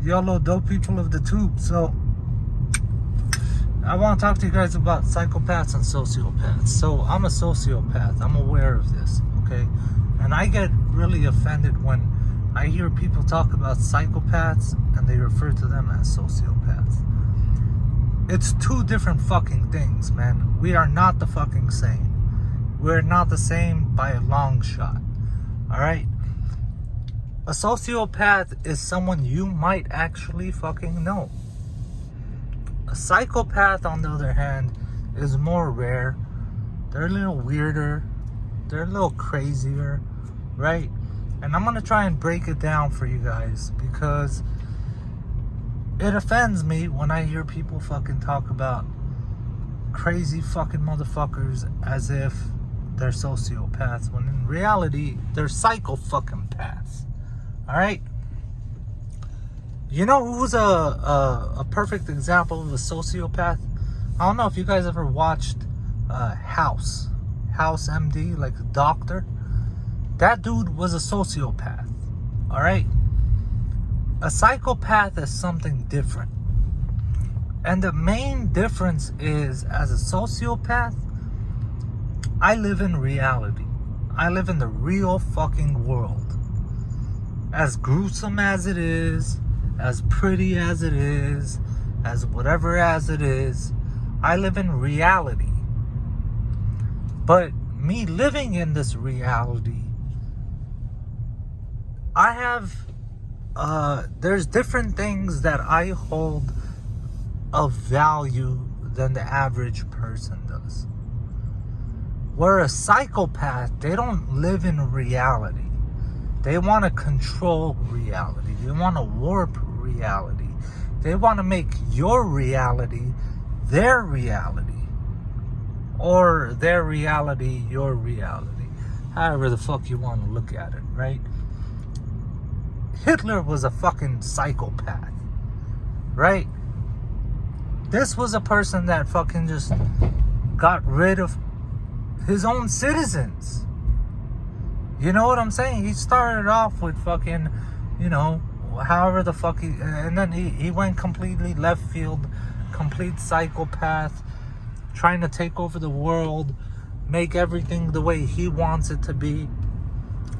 y'all little dope people of the tube. So I want to talk to you guys about psychopaths and sociopaths. So I'm a sociopath. I'm aware of this, okay? And I get really offended when I hear people talk about psychopaths and they refer to them as sociopaths. It's two different fucking things, man. We are not the fucking same. We're not the same by a long shot. Alright? A sociopath is someone you might actually fucking know. A psychopath, on the other hand, is more rare. They're a little weirder. They're a little crazier, right? And I'm gonna try and break it down for you guys because it offends me when I hear people fucking talk about crazy fucking motherfuckers as if they're sociopaths, when in reality, they're psycho fucking paths. Alright? You know who's a perfect example of a sociopath? I don't know if you guys ever watched House MD, like a doctor. That dude was a sociopath. Alright? A psychopath is something different. And the main difference is, as a sociopath, I live in reality. I live in the real fucking world. As gruesome as it is, as pretty as it is, as whatever as it is, I live in reality. But me living in this reality, I have, there's different things that I hold of value than the average person does. Where a psychopath, they don't live in reality. They want to control reality. They want to warp reality. They want to make your reality their reality. Or their reality your reality. However the fuck you want to look at it, right? Hitler was a fucking psychopath, right? This was a person that fucking just got rid of his own citizens. You know what I'm saying? He started off with fucking, you know, however the fuck he... And then he went completely left field, complete psychopath, trying to take over the world, make everything the way he wants it to be.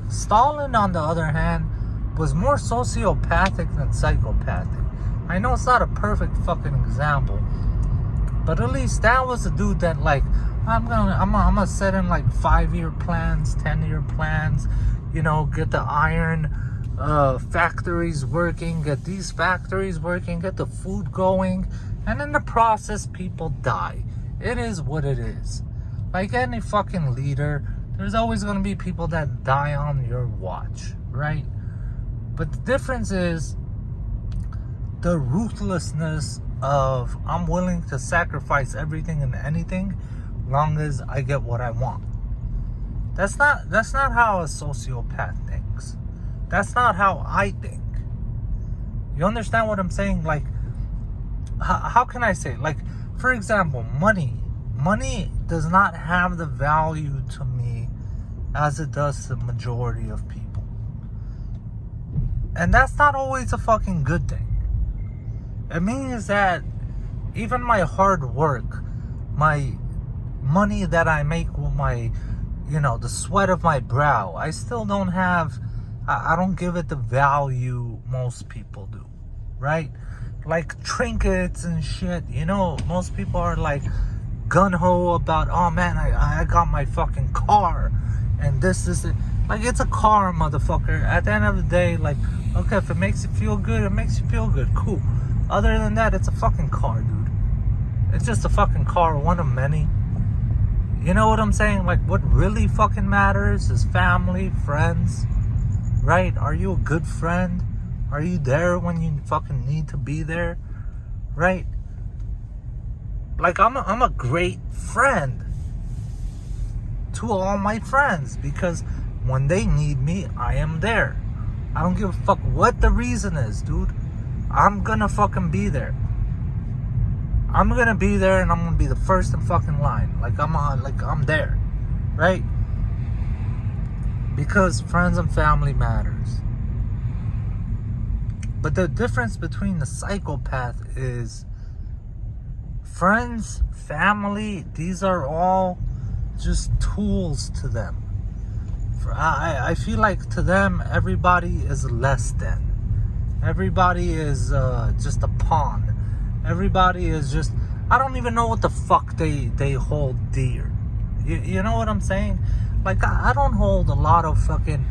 Stalin, on the other hand, was more sociopathic than psychopathic. I know it's not a perfect fucking example, but at least that was a dude that, like, I'm gonna set in like 5-year plans, 10-year plans, you know, get the iron factories working, get these factories working, get the food going, and in the process people die. It is what it is. Like any fucking leader, there's always gonna be people that die on your watch, right? But the difference is the ruthlessness of I'm willing to sacrifice everything and anything long as I get what I want. That's not how a sociopath thinks. That's not how I think. You understand what I'm saying? Like, how can I say? Like, for example, money. Money does not have the value to me as it does to the majority of people. And that's not always a fucking good thing. It means that even my hard work, my money that I make with my, you know, the sweat of my brow, I still don't have, I don't give it the value most people do, right? Like trinkets and shit, you know, most people are like gun-ho about, oh man, I got my fucking car, and this is it. Like, it's a car, motherfucker. At the end of the day, like, okay, if it makes you feel good, it makes you feel good, cool. Other than that, it's a fucking car, dude. It's just a fucking car, one of many. You know what I'm saying? Like, what really fucking matters is family, friends, right? Are you a good friend? Are you there when you fucking need to be there, right? Like, I'm a great friend to all my friends because when they need me, I am there. I don't give a fuck what the reason is, dude. I'm gonna fucking be there. I'm gonna be there, and I'm gonna be the first in fucking line. Like, I'm there, right? Because friends and family matters. But the difference between the psychopath is friends, family, these are all just tools to them. I feel like to them, everybody is less than. Everybody is just a pawn. Everybody is just, I don't even know what the fuck they hold dear. You know what I'm saying? Like, I don't hold a lot of fucking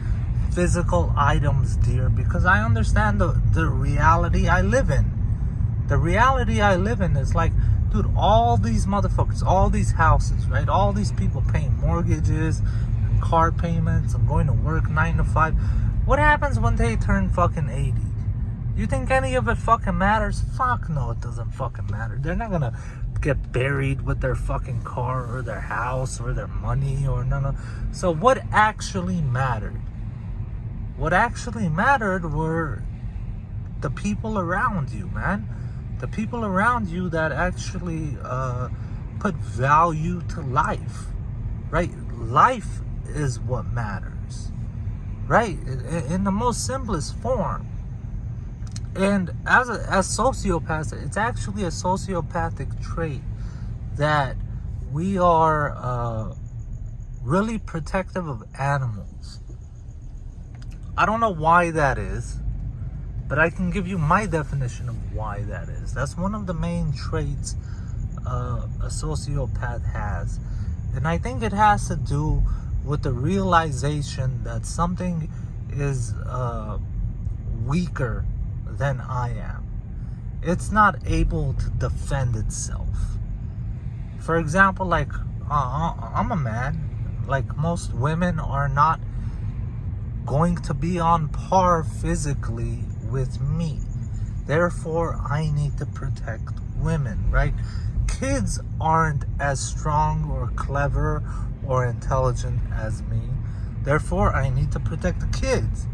physical items dear because I understand the reality I live in. The reality I live in is like, dude, all these motherfuckers, all these houses, right? All these people paying mortgages and car payments and going to work 9 to 5. What happens when they turn fucking 80? You think any of it fucking matters? Fuck no, it doesn't fucking matter. They're not gonna get buried with their fucking car or their house or their money or none. So what actually mattered? What actually mattered were the people around you, man. The people around you that actually put value to life, right? Life is what matters, right? In the most simplest form. And as sociopaths, it's actually a sociopathic trait that we are really protective of animals. I don't know why that is, but I can give you my definition of why that is. That's one of the main traits a sociopath has. And I think it has to do with the realization that something is weaker than I am. It's not able to defend itself. For example, like, I'm a man. Like, most women are not going to be on par physically with me. Therefore, I need to protect women, right? Kids aren't as strong or clever or intelligent as me. Therefore, I need to protect the kids,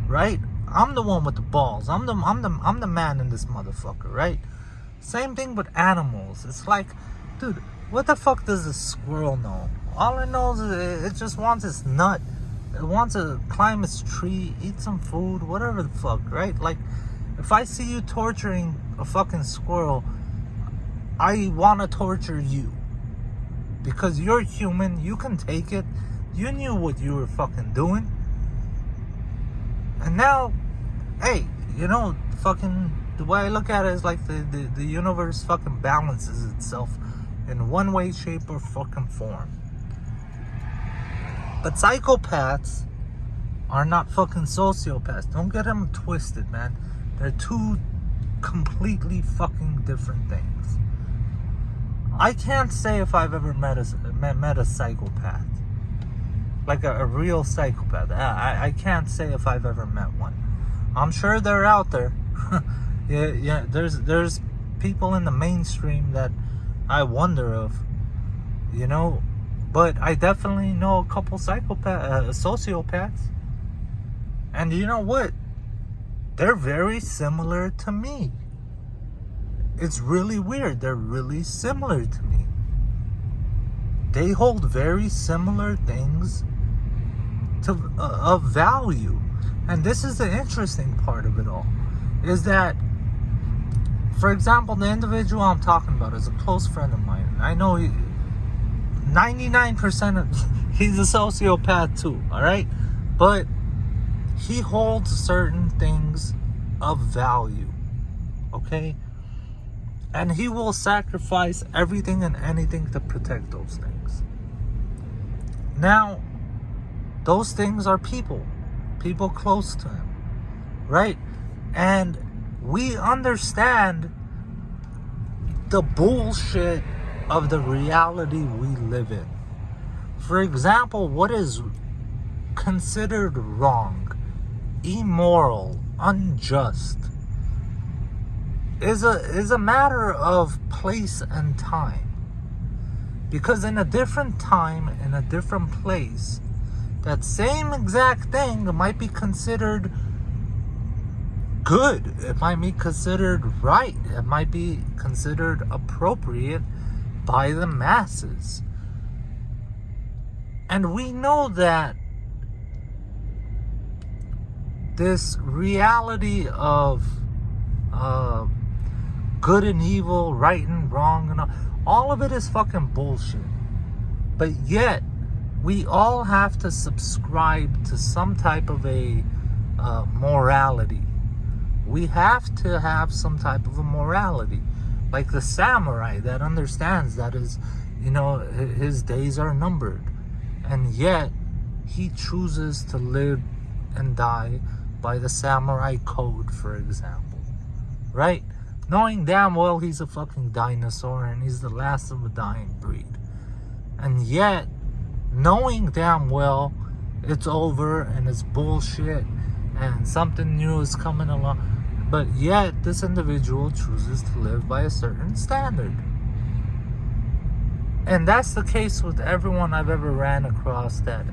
right? I'm the one with the balls. I'm the man in this motherfucker, right? Same thing with animals. It's like, dude, what the fuck does a squirrel know? All it knows is it just wants its nut. It wants to climb its tree, eat some food, whatever the fuck, right? Like, if I see you torturing a fucking squirrel, I want to torture you. Because you're human, you can take it. You knew what you were fucking doing. And now, hey, you know, fucking, the way I look at it is like the universe fucking balances itself in one way, shape, or fucking form. But psychopaths are not fucking sociopaths. Don't get them twisted, man. They're two completely fucking different things. I can't say if I've ever met a psychopath. Like a real psychopath. I can't say if I've ever met one. I'm sure they're out there. yeah. There's people in the mainstream that I wonder of, you know. But I definitely know a couple sociopaths. And you know what? They're very similar to me. It's really weird. They're really similar to me. They hold very similar things of value. And this is the interesting part of it all. Is that, for example, the individual I'm talking about is a close friend of mine. I know 99% of he's a sociopath too, alright? But he holds certain things of value, okay? And he will sacrifice everything and anything to protect those things. Now, those things are people close to him, right? And we understand the bullshit of the reality we live in. For example, what is considered wrong, immoral, unjust is a matter of place and time. Because in a different time, in a different place, that same exact thing might be considered good. It might be considered right. It might be considered appropriate by the masses. And we know that this reality of good and evil, right and wrong, and all of it is fucking bullshit. But yet, we all have to subscribe to some type of a morality. We have to have some type of a morality. Like the samurai that understands that his days are numbered. And yet, he chooses to live and die by the samurai code, for example. Right? Knowing damn well he's a fucking dinosaur and he's the last of a dying breed. And yet, knowing damn well it's over and it's bullshit and something new is coming along, but yet this individual chooses to live by a certain standard. And that's the case with everyone I've ever ran across that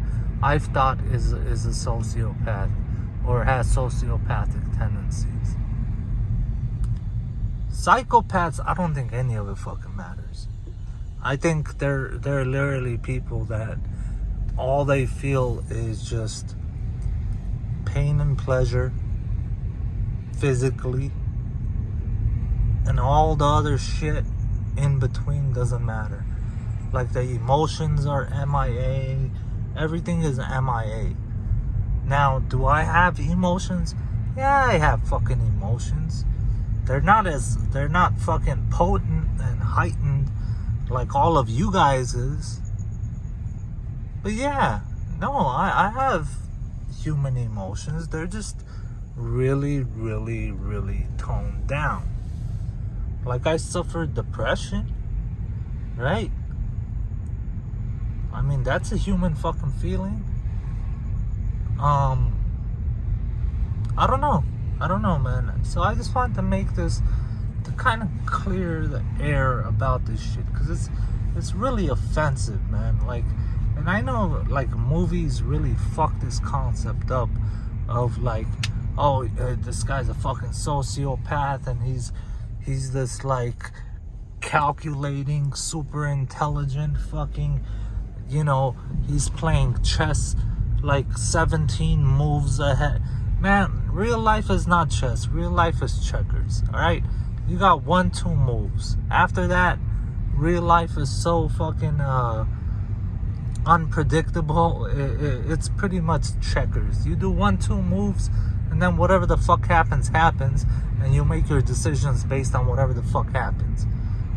I've thought is a sociopath or has sociopathic tendencies. Psychopaths, I don't think any of it fucking matters. I think they're literally people that all they feel is just pain and pleasure physically, and all the other shit in between doesn't matter. Like the emotions are MIA, everything is MIA. Now, do I have emotions? Yeah, I have fucking emotions. They're not fucking potent and heightened like all of you guys is. But yeah, no, I have human emotions. They're just really, really, really toned down. Like I suffered depression, right? I mean, that's a human fucking feeling. I don't know, man. So I just wanted to make this to kind of clear the air about this shit, because it's really offensive, man. Like, and I know like movies really fuck this concept up of like, oh, this guy's a fucking sociopath and he's this like calculating, super intelligent fucking, he's playing chess like 17 moves ahead. Man, real life is not chess. Real life is checkers, alright? You got 1-2 moves. After that, real life is so fucking unpredictable. It's pretty much checkers. You do 1-2 moves, and then whatever the fuck happens, and you make your decisions based on whatever the fuck happens.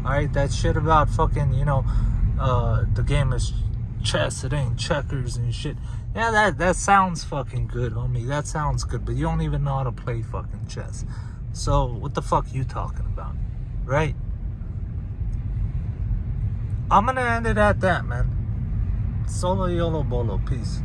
Alright, that shit about fucking, the game is chess, it ain't checkers and shit. Yeah, that sounds fucking good, homie. That sounds good, but you don't even know how to play fucking chess. So, what the fuck you talking about? Right? I'm gonna end it at that, man. Solo YOLO BOLO. Peace.